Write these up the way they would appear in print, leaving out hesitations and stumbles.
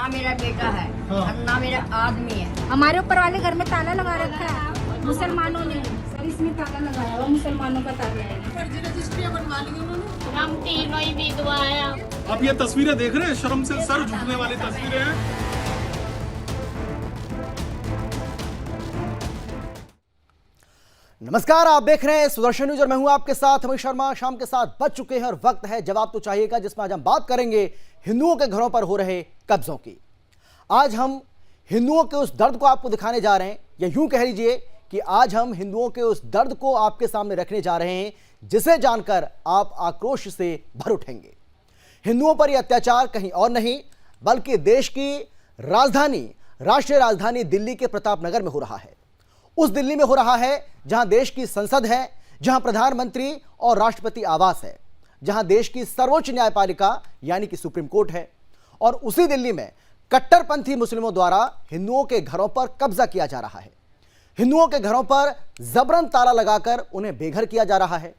ना मेरा बेटा है और ना मेरा आदमी है। हमारे ऊपर वाले घर में ताला लगा रखा है मुसलमानों ने। सर इसमें ताला लगाया हुआ मुसलमानों का ताला है। फर्जी रजिस्ट्रियां बनवा ली उन्होंने। हम तीनों ही विधवा है। आप ये तस्वीरें देख रहे हैं, शर्म से सर झुकने वाली तस्वीरें हैं। नमस्कार, आप देख रहे हैं सुदर्शन न्यूज और मैं हूं आपके साथ अमित शर्मा। शाम के 7 बज चुके हैं और वक्त है जवाब तो चाहिएगा, जिसमें आज हम बात करेंगे हिंदुओं के घरों पर हो रहे कब्जों की। आज हम हिंदुओं के उस दर्द को आपको दिखाने जा रहे हैं, या यूं कह लीजिए कि आज हम हिंदुओं के उस दर्द को आपके सामने रखने जा रहे हैं जिसे जानकर आप आक्रोश से भर उठेंगे। हिंदुओं पर यह अत्याचार कहीं और नहीं बल्कि देश की राजधानी, राष्ट्रीय राजधानी दिल्ली के प्रताप नगर में हो रहा है। उस दिल्ली में हो रहा है जहां देश की संसद है, जहां प्रधानमंत्री और राष्ट्रपति आवास है, जहां देश की सर्वोच्च न्यायपालिका यानी कि सुप्रीम कोर्ट है। और उसी दिल्ली में कट्टरपंथी मुस्लिमों द्वारा हिंदुओं के घरों पर कब्जा किया जा रहा है। हिंदुओं के घरों पर जबरन ताला लगाकर उन्हें बेघर किया जा रहा है।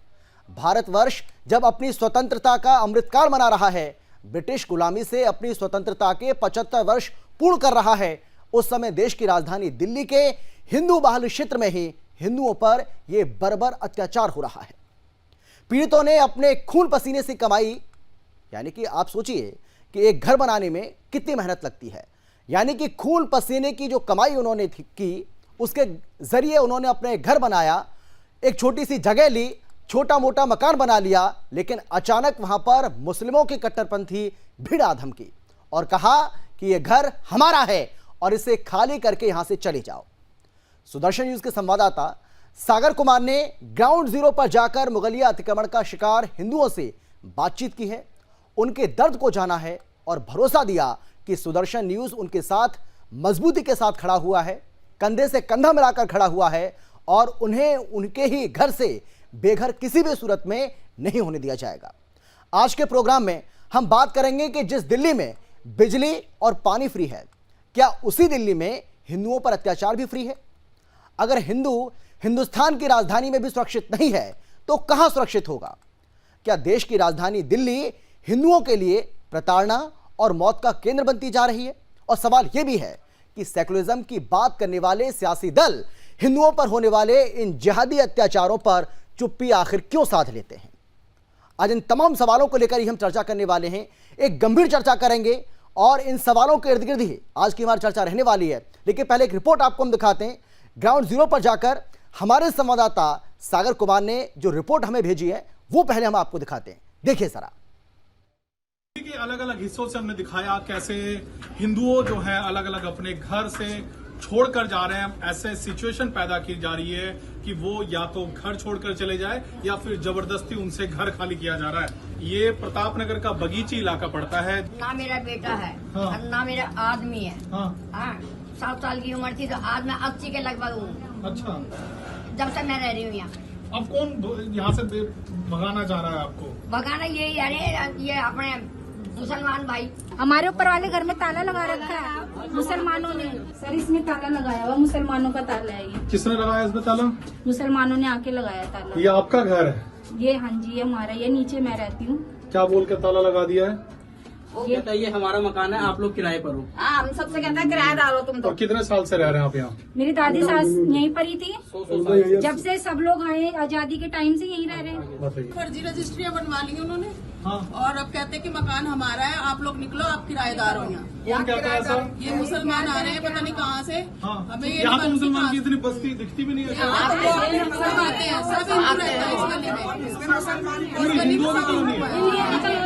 भारतवर्ष जब अपनी स्वतंत्रता का अमृतकाल मना रहा है, ब्रिटिश गुलामी से अपनी स्वतंत्रता के 75 वर्ष पूर्ण कर रहा है, उस समय देश की राजधानी दिल्ली के हिंदू बहुल क्षेत्र में ही हिंदुओं पर यह बर्बर अत्याचार हो रहा है। पीड़ितों ने अपने खून पसीने से कमाई, यानी कि आप सोचिए कि एक घर बनाने में कितनी मेहनत लगती है, यानी कि खून पसीने की जो कमाई उन्होंने की उसके जरिए उन्होंने अपने घर बनाया, एक छोटी सी जगह ली, छोटा मोटा मकान बना लिया, लेकिन अचानक वहां पर मुस्लिमों के कट्टरपंथी भिड़ा धमकी और कहा कि यह घर हमारा है और इसे खाली करके यहां से चले जाओ। सुदर्शन न्यूज के संवाददाता सागर कुमार ने ग्राउंड जीरो पर जाकर मुगलिया अतिक्रमण का शिकार हिंदुओं से बातचीत की है, उनके दर्द को जाना है और भरोसा दिया कि सुदर्शन न्यूज उनके साथ मजबूती के साथ खड़ा हुआ है, कंधे से कंधा मिलाकर खड़ा हुआ है और उन्हें उनके ही घर से बेघर किसी भी सूरत में नहीं होने दिया जाएगा। आज के प्रोग्राम में हम बात करेंगे कि जिस दिल्ली में बिजली और पानी फ्री है, क्या उसी दिल्ली में हिंदुओं पर अत्याचार भी फ्री है? अगर हिंदू हिंदुस्तान की राजधानी में भी सुरक्षित नहीं है तो कहां सुरक्षित होगा? क्या देश की राजधानी दिल्ली हिंदुओं के लिए प्रताड़ना और मौत का केंद्र बनती जा रही है? और सवाल यह भी है कि सेकुलरिज्म की बात करने वाले सियासी दल हिंदुओं पर होने वाले इन जिहादी अत्याचारों पर चुप्पी आखिर क्यों साध लेते हैं? आज इन तमाम सवालों को लेकर ही हम चर्चा करने वाले हैं, एक गंभीर चर्चा करेंगे और इन सवालों के इर्द गिर्द ही आज की हमारी चर्चा रहने वाली है। लेकिन पहले एक रिपोर्ट आपको हम दिखाते हैं। ग्राउंड जीरो पर जाकर हमारे संवाददाता सागर कुमार ने जो रिपोर्ट हमें भेजी है वो पहले हम आपको दिखाते हैं, देखिए जरा। अलग अलग हिस्सों से हमने दिखाया कैसे हिंदुओं जो है अलग अलग अपने घर से छोड़कर जा रहे हैं। ऐसे सिचुएशन पैदा की जा रही है कि वो या तो घर छोड़कर चले जाए या फिर जबरदस्ती उनसे घर खाली किया जा रहा है। ये प्रताप नगर का बगीची इलाका पड़ता है। ना मेरा बेटा है और ना मेरा आदमी है। हाँ, 7 साल की उम्र थी तो आज मैं 80 के लगभग हूँ। अच्छा, जब से मैं रह रही हूँ यहाँ। अब कौन यहाँ से भगाना चाह रहा है आपको? भगाना यही, अरे ये अपने मुसलमान भाई। हमारे ऊपर वाले घर में ताला लगा रखा है मुसलमानों ने। सर इसमें ताला लगाया हुआ मुसलमानों का ताला है। ये किसने लगाया इसमें ताला? मुसलमानों ने आके लगाया ताला। ये आपका घर है? ये हाँ जी, ये हमारा, ये नीचे मैं रहती हूँ। क्या बोल के ताला लगा दिया है? वो कहता है ये हमारा मकान है, आप लोग किराए पर हो। हाँ, हम सबसे कहते हैं किराएदार हो तुम तो। और कितने साल से रह रहे हैं आप यहाँ? मेरी दादी सास यहीं पर ही थी, जब से सब लोग आए आजादी के टाइम से यहीं रह रहे हैं। बताइए। फर्जी रजिस्ट्रियां बनवा ली उन्होंने। हाँ। और अब कहते हैं कि मकान हमारा है, आप लोग निकलो, आप किराएदार हो यहाँ। कौन कहता है ऐसा? ये मुसलमान आ रहे हैं पता नहीं कहाँ से। हाँ। हमें ये यहाँ तो मुसलमान की इतनी बस्ती दिखती भी नहीं है। सब आते हैं, सब हिंदू रहता है इस गली में। पूरी हिंदुओं की कॉलोनी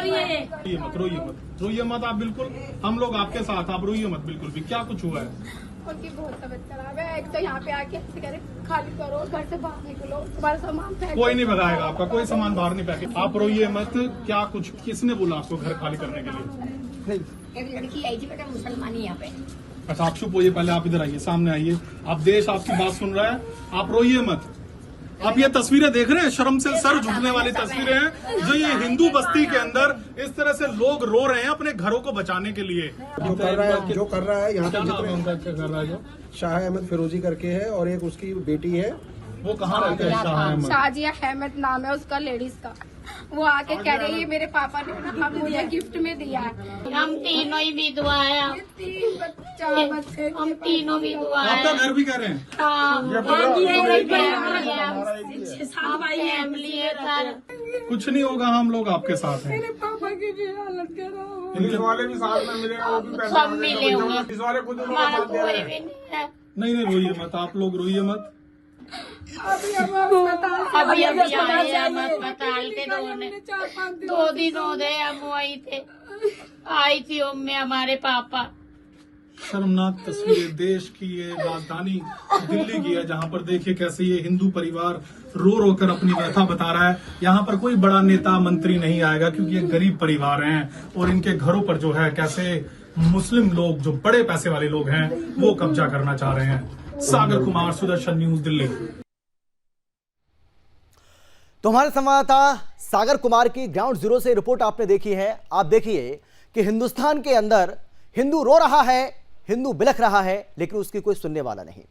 है। ये रोइए मत आप, बिल्कुल हम लोग आपके साथ, आप रोइए मत बिल्कुल भी। क्या कुछ हुआ है? उनकी बहुत तबीयत खराब है। एक तो यहाँ पे आके ऐसे करे खाली करो, घर से बाहर निकलो, तुम्हारा सामान फेंक। कोई नहीं भगाएगा आपका, कोई सामान बाहर नहीं फेंके। आप रोइए मत। क्या कुछ किसने बोला आपको घर खाली करने के लिए? एक लड़की आई थी बेटा मुसलमानी यहाँ पे। अच्छा, आप चुप होइए, पहले आप इधर आइए, सामने आइए। आप देश आपकी बात सुन रहा है, आप रोइए मत। आप ये तस्वीरें देख रहे हैं, शर्म से सर झुकने वाली तस्वीरें हैं जो ये हिंदू बस्ती के अंदर इस तरह से लोग रो रहे हैं अपने घरों को बचाने के लिए। जो कर रहा है यहाँ पे क्या नाम है उनका, क्या कर रहा है? शाह अहमद फिरोजी करके है और एक उसकी बेटी है वो कहाँ रहते हैं? शाह अहमद। शाजिया अहमद नाम है उसका, लेडीज का। वो आके कह रही है मेरे पापा ने ना अब मुझे गिफ्ट में दिया है। हम तीनों ही विधवा है। चार बच्चे, हम तीनों विधवा है। आपका घर भी कह रहे हैं? फैमिली है सर। कुछ नहीं होगा, हम लोग आपके साथ हैं। मेरे पापा की भी हालत खराब है। इनके वाले भी साथ में मिले, वो भी पैसे सब मिले होंगे। इस वाले खुद हमारा कोई भी नहीं है। नहीं रोइए मत, आप लोग रोइए मत। अभी अस्पताल से अभी आए हम अस्पताल के 2 दिन हो गए, हम वहीं थे। आई थी उम्मीद हमारे पापा। शर्मनाक तस्वीर देश की, ये राजधानी दिल्ली की है, जहां पर देखिए कैसे ये हिंदू परिवार रो रो कर अपनी व्यथा बता रहा है। यहाँ पर कोई बड़ा नेता मंत्री नहीं आएगा क्योंकि ये गरीब परिवार हैं और इनके घरों पर जो है कैसे मुस्लिम लोग, जो बड़े पैसे वाले लोग हैं, वो कब्जा करना चाह रहे हैं। सागर कुमार, सुदर्शन न्यूज, दिल्ली। तो हमारे संवाददाता सागर कुमार की ग्राउंड जीरो से रिपोर्ट आपने देखी है। आप देखिए कि हिंदुस्तान के अंदर हिंदू रो रहा है, हिंदू बिलख रहा है, लेकिन उसकी कोई सुनने वाला नहीं।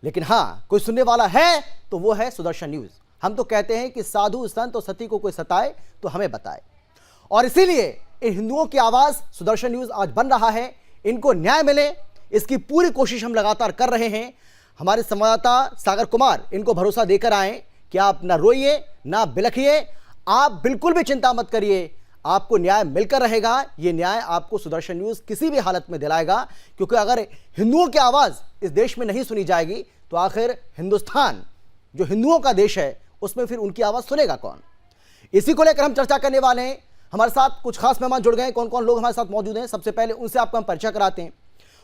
लेकिन हाँ, कोई सुनने वाला है तो वो है सुदर्शन न्यूज। हम तो कहते हैं कि साधु संत और सती को कोई सताए तो हमें बताए, और इसीलिए इन हिंदुओं की आवाज सुदर्शन न्यूज आज बन रहा है। इनको न्याय मिले, इसकी पूरी कोशिश हम लगातार कर रहे हैं। हमारे संवाददाता सागर कुमार इनको भरोसा देकर आए कि आप ना रोइए ना बिलखिए, आप बिल्कुल भी चिंता मत करिए, आपको न्याय मिलकर रहेगा। ये न्याय आपको सुदर्शन न्यूज किसी भी हालत में दिलाएगा, क्योंकि अगर हिंदुओं की आवाज इस देश में नहीं सुनी जाएगी तो आखिर हिंदुस्तान जो हिंदुओं का देश है उसमें फिर उनकी आवाज सुनेगा कौन। इसी को लेकर हम चर्चा करने वाले हैं। हमारे साथ कुछ खास मेहमान जुड़ गए हैं। कौन कौन लोग हमारे साथ मौजूद हैं, सबसे पहले उनसे आपको हम परिचय कराते हैं।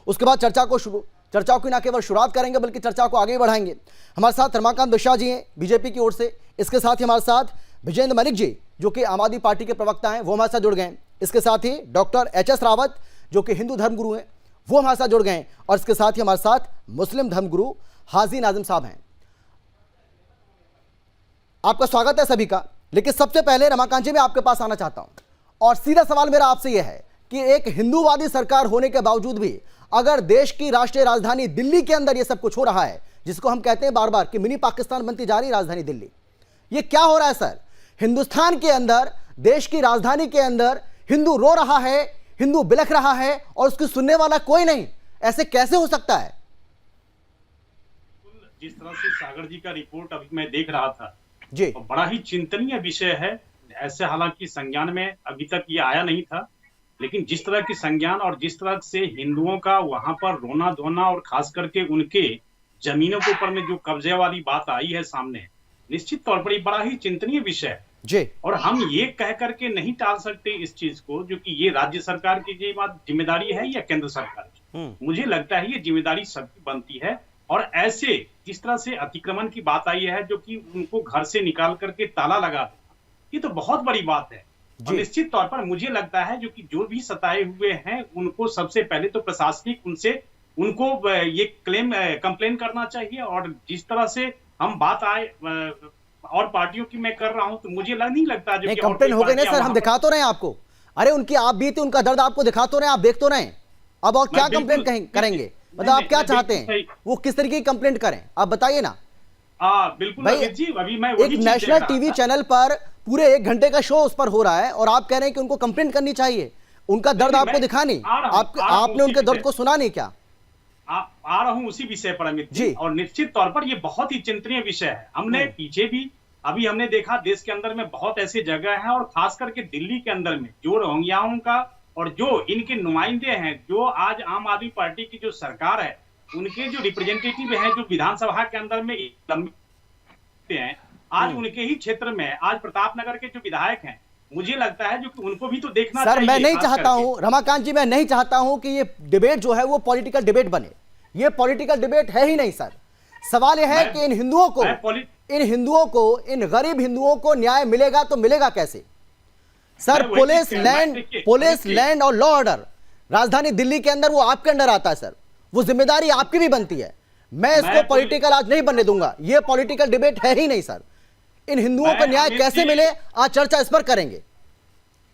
उसके बाद चर्चा की न केवल शुरुआत करेंगे बल्कि चर्चा को आगे बढ़ाएंगे। हमारे साथ रमाकांत मिश्रा जी हैं बीजेपी की ओर से। इसके साथ ही हमारे साथ विजेंद्र मलिक जी जो कि आम आदमी पार्टी के प्रवक्ता हैं, वो हमारे साथ जुड़ गए हैं। इसके साथ ही डॉक्टर HS रावत जो कि हिंदू धर्मगुरु हैं, वो हमारे साथ जुड़ गए हैं। और इसके साथ ही हमारे साथ मुस्लिम धर्मगुरु हाजी नाजिम साहब हैं। आपका स्वागत है सभी का। लेकिन सबसे पहले रमाकांत जी मैं आपके पास आना चाहता हूं और सीधा सवाल मेरा आपसे यह है कि एक हिंदूवादी सरकार होने के बावजूद भी अगर देश की राष्ट्रीय राजधानी दिल्ली के अंदर यह सब कुछ हो रहा है, जिसको हम कहते हैं बार बार कि मिनी पाकिस्तान बनती जा रही राजधानी दिल्ली, ये क्या हो रहा है सर? हिंदुस्तान के अंदर, देश की राजधानी के अंदर हिंदू रो रहा है, हिंदू बिलख रहा है और उसकी सुनने वाला कोई नहीं। ऐसे कैसे हो सकता है? जिस तरह से सागर जी का रिपोर्ट अभी मैं देख रहा था जी, तो बड़ा ही चिंतनीय विषय है। ऐसे हालांकि संज्ञान में अभी तक ये आया नहीं था, लेकिन जिस तरह की संज्ञान और जिस तरह से हिंदुओं का वहां पर रोना धोना और खास करके उनके जमीनों के ऊपर में जो कब्जे वाली बात आई है सामने, निश्चित तौर पर ये बड़ा ही चिंतनीय विषय है जी। और हम ये कह करके नहीं टाल सकते इस चीज को, जो कि ये राज्य सरकार की जिम्मेदारी है या केंद्र सरकार की। मुझे लगता है ये जिम्मेदारी सबकी बनती है। और ऐसे जिस तरह से अतिक्रमण की बात आई है, जो कि उनको घर से निकाल करके ताला लगा देना, ये तो बहुत बड़ी बात है। और निश्चित तौर पर मुझे लगता है जो कि जो भी सताए हुए हैं उनको सबसे पहले तो प्रशासनिक उनको ये कंप्लेन करना चाहिए। और जिस तरह से हम बात आए और पार्टियों की मैं कर रहा हूं, तो मुझे नहीं लगता जो कंप्लेन हो गई ना सर, हम दिखा तो रहे हैं आपको। अरे उनकी आप बीती, उनका दर्द आपको दिखा तो रहे, आप देख तो रहे। अब और क्या कंप्लेन करेंगे? मतलब आप क्या चाहते हैं, वो किस तरीके की कंप्लेंट करें, आप बताइए ना। बिल्कुल भाई, जी, अभी मैं एक नेशनल टीवी चैनल पर पूरे 1 घंटे का शो उस पर हो रहा है और आप कह रहे हैं कि उनको कंप्लेंट करनी चाहिए। उनका दर्द आपको दिखा नहीं, आपने उनके दर्द को सुना नहीं क्या? आ रहा हूं उसी विषय पर अमित जी। और निश्चित तौर पर ये बहुत ही चिंतनीय विषय है। हमने पीछे भी अभी हमने देखा देश के अंदर में बहुत ऐसी जगह है और खास करके दिल्ली के अंदर में जो रोहिंग्याओं का और जो इनके नुमाइंदे हैं, जो आज आम आदमी पार्टी की जो सरकार है, उनके जो रिप्रेजेंटेटिव हैं, जो विधानसभा के अंदर में हैं, आज उनके ही क्षेत्र में आज प्रतापनगर के जो विधायक हैं, मुझे लगता है जो कि उनको भी तो देखना सर चाहिए। मैं नहीं चाहता हूं रमाकांत जी, मैं नहीं चाहता हूं कि ये डिबेट जो है वो पॉलिटिकल डिबेट बने। ये पॉलिटिकल डिबेट है ही नहीं सर। सवाल यह है कि इन गरीब हिंदुओं को न्याय मिलेगा तो मिलेगा कैसे सर? पुलिस लैंड और लॉ ऑर्डर राजधानी दिल्ली के अंदर वो आपके अंडर आता है सर, वो जिम्मेदारी आपकी भी बनती है। मैं इसको पॉलिटिकल आज नहीं बनने दूंगा। ये पॉलिटिकल डिबेट है ही नहीं सर। इन हिंदुओं को न्याय कैसे मिले, आज चर्चा इस पर करेंगे।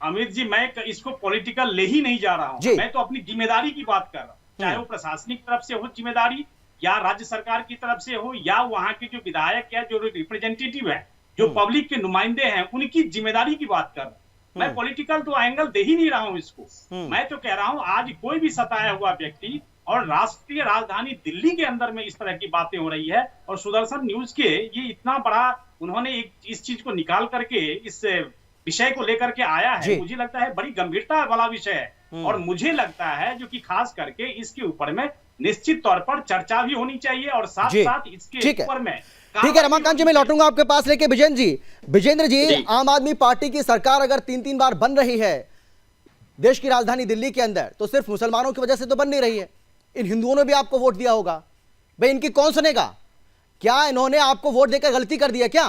अमित जी, मैं इसको पॉलिटिकल ले ही नहीं जा रहा हूं। मैं तो अपनी जिम्मेदारी की बात कर रहा हूं, चाहे वो प्रशासनिक तरफ से हो जिम्मेदारी या राज्य सरकार की तरफ से हो या वहां के जो विधायक या जो रिप्रेजेंटेटिव है, जो पब्लिक के नुमाइंदे हैं, उनकी जिम्मेदारी की बात कर रहा हूं। मैं पॉलिटिकल तो एंगल दे ही नहीं रहा हूं इसको। मैं तो कह रहा हूं आज कोई भी सताया हुआ व्यक्ति और राष्ट्रीय राजधानी दिल्ली के अंदर में इस तरह की बातें हो रही है, और सुदर्शन न्यूज के ये इतना बड़ा उन्होंने इस चीज को निकाल करके इस विषय को लेकर के आया है, मुझे लगता है बड़ी गंभीरता वाला विषय है। और मुझे लगता है जो कि खास करके इसके ऊपर में निश्चित तौर पर चर्चा भी होनी चाहिए और साथ साथ इसके ऊपर में। ठीक है रमाकांत जी, मैं लौटूंगा आपके पास लेके विजेंद्र जी, आम आदमी पार्टी की सरकार अगर 3-3 बार बन रही है देश की राजधानी दिल्ली के अंदर, तो सिर्फ मुसलमानों की वजह से तो बन नहीं रही है। इन हिंदुओं ने भी आपको वोट दिया होगा, भाई इनकी कौन सुनेगा? क्या इन्होंने आपको वोट देकर गलती कर दिया क्या?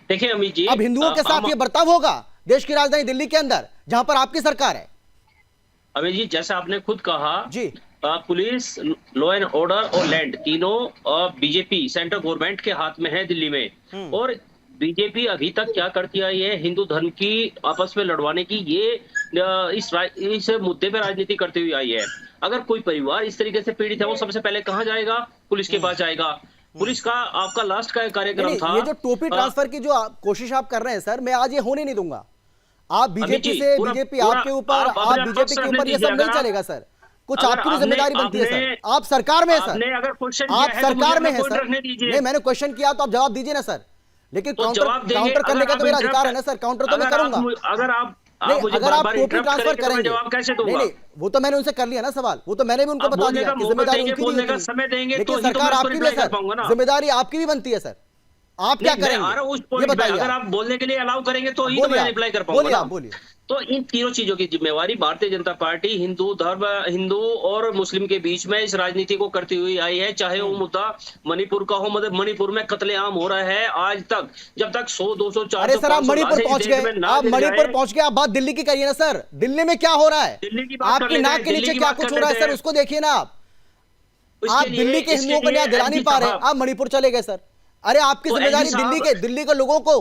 देखिए अमित जी, अब हिंदुओं के साथ ये बर्ताव होगा देश की राजधानी दिल्ली के अंदर जहां पर आपकी सरकार है? अमित जी, जैसा आपने खुद कहा जी, पुलिस, लॉ एंड ऑर्डर और लैंड तीनों बीजेपी सेंट्रल गवर्नमेंट के हाथ में है दिल्ली में। और बीजेपी अभी तक क्या करती आई है, हिंदू धर्म की आपस में लड़वाने की ये इस मुद्दे पे राजनीति करती हुई आई है। अगर कोई परिवार इस तरीके से पीड़ित है, वो सबसे पहले कहाँ जाएगा? पुलिस के पास जाएगा। पुलिस का आपका लास्ट का कार्यक्रम था, ये जो टोपी ट्रांसफर की जो कोशिश आप कर रहे हैं सर, मैं आज ये होने नहीं दूंगा। आप बीजेपी से बीजेपी आपके ऊपर, आप बीजेपी के ऊपर, ये सब नहीं चलेगा सर। कुछ आपकी भी जिम्मेदारी बनती है सर, आप सरकार में है सर, आप सरकार में है सर। नहीं, मैंने क्वेश्चन किया तो आप जवाब दीजिए ना सर, लेकिन काउंटर करने का तो मेरा अधिकार है ना सर, काउंटर तो मैं करूंगा। अगर आप टोपी ट्रांसफर करेंगे, नहीं, वो तो मैंने उनसे कर लिया ना सवाल, वो तो मैंने भी उनको बता दिया कि जिम्मेदारी उनकी भी है, लेकिन सरकार आपकी भी है सर, जिम्मेदारी आपकी भी बनती है सर। आप क्या करेंगे ये बताइए? अगर आप बोलने के लिए अलाउ करेंगे तो ही तो मैं रिप्लाई कर पाऊंगा। बोलिए, बोलिए। तो इन तीनों चीजों की जिम्मेवारी भारतीय जनता पार्टी हिंदू धर्म, हिंदू और मुस्लिम के बीच में इस राजनीति को करती हुई आई है। चाहे वो मुद्दा मणिपुर का हो, मतलब मणिपुर में कत्लेआम हो रहा है आज तक, जब तक 100, 200, 400। अरे सर, आप मणिपुर पहुंच गए, आप मणिपुर पहुंच गए, आप बात दिल्ली की करिए ना सर। दिल्ली में क्या हो रहा है? आपकी नाक के नीचे क्या कुछ हो रहा है सर, उसको देखिए ना आप। आप दिल्ली के हिंदुओं को न्याय दिला नहीं पा रहे, आप मणिपुर चले गए सर। अरे आपकी जिम्मेदारी दिल्ली के लोगों को,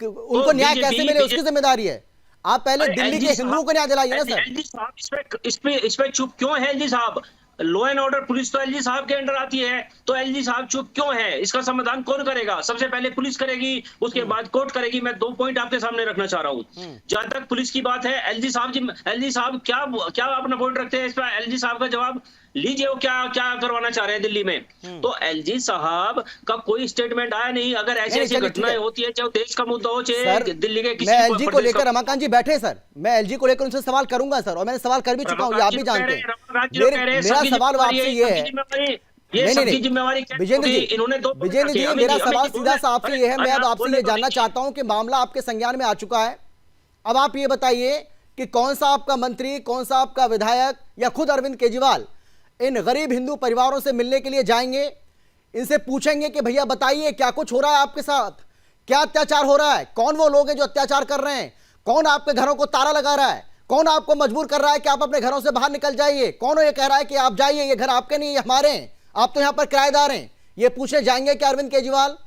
उनको न्याय कैसे मिले उसकी जिम्मेदारी है। आप पहले दिल्ली के हिंदुओं को न्याय दिलाइए ना सर। इस पे चुप क्यों है एलजी साहब? लॉ एंड ऑर्डर पुलिस तो एलजी साहब के अंडर आती है, तो एलजी साहब चुप क्यों है? इसका समाधान कौन करेगा? सबसे पहले पुलिस करेगी, उसके बाद कोर्ट करेगी। मैं 2 पॉइंट आपके सामने रखना चाह रहा हूँ। जहां तक पुलिस की बात है, एलजी साहब क्या अपना पॉइंट रखते हैं इस पर? एलजी साहब का जवाब लीजिए, वो क्या करवाना चाह रहे हैं दिल्ली में। तो एलजी साहब का कोई स्टेटमेंट आया नहीं। अगर ऐसी घटनाएं होती है, चाहे देश का मुद्दा हो, चाहे दिल्ली के किसी, मैं एलजी को लेकर, रमाकांत जी बैठे सर, मैं एलजी को लेकर उनसे सवाल करूंगा सर, और मैंने सवाल कर भी चुका हूँ, आप भी जानते हैं। मेरा सवाल आपसे ये है, विजेंद्र जी, मेरा सवाल सीधा सा आपसे ये है, मैं अब आपसे ये जानना चाहता हूं कि मामला आपके संज्ञान में आ चुका है। अब आप ये बताइए कि कौन सा आपका मंत्री, कौन सा आपका विधायक या खुद अरविंद केजरीवाल इन गरीब हिंदू परिवारों से मिलने के लिए जाएंगे, इनसे पूछेंगे कि भैया बताइए क्या कुछ हो रहा है आपके साथ, क्या अत्याचार हो रहा है, कौन वो लोग हैं जो अत्याचार कर रहे हैं, कौन आपके घरों को ताला लगा रहा है, कौन आपको मजबूर कर रहा है कि आप अपने घरों से बाहर निकल जाइए, कौन ये कह रहा है कि आप जाइए, ये घर आपके नहीं, ये हमारे हैं, आप तो यहाँ पर किराएदार हैं, ये पूछने जाएंगे क्या अरविंद केजरीवाल?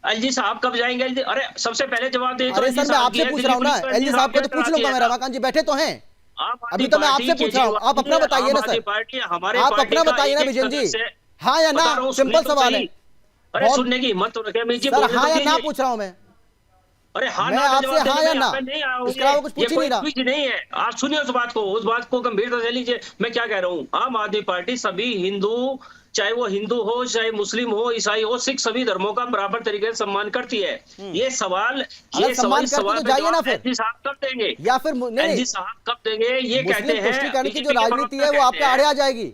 एलजी साहब कब जाएंगे? अरे सबसे पहले जवाब दे। अरे सर, मैं आपसे पूछ रहा हूँ ना, एलजी साहब को तो पूछ लूंगा मैं, रमाकांत जी बैठे तो हैं, अभी तो मैं आपसे पूछ रहा हूँ, आप अपना बताइए ना सर, आप अपना बताइए ना विजेंद्र जी, हाँ या ना, सिंपल सवाल है। अरे सुनने की हिम्मत तो रखे सर, हाँ या ना पूछ रहा हूँ मैं। अरे हाँ, मैं आपसे हाँ या ना, इसके अलावा कुछ पूछ ही नहीं रहा। नहीं है, आप सुनिए उस बात को गंभीरता से लीजिए। मैं क्या कह रहा हूँ, आम आदमी पार्टी सभी हिंदू, चाहे वो हिंदू हो, चाहे मुस्लिम हो, ईसाई हो, सिख, सभी धर्मों का बराबर तरीके से सम्मान करती है। ये सवाल एलजी साहब कब देंगे, या फिर एलजी साहब कब देंगे? ये कहते हैं तुष्टिकरण की जो राजनीति है वो आपके आड़े आ जाएगी।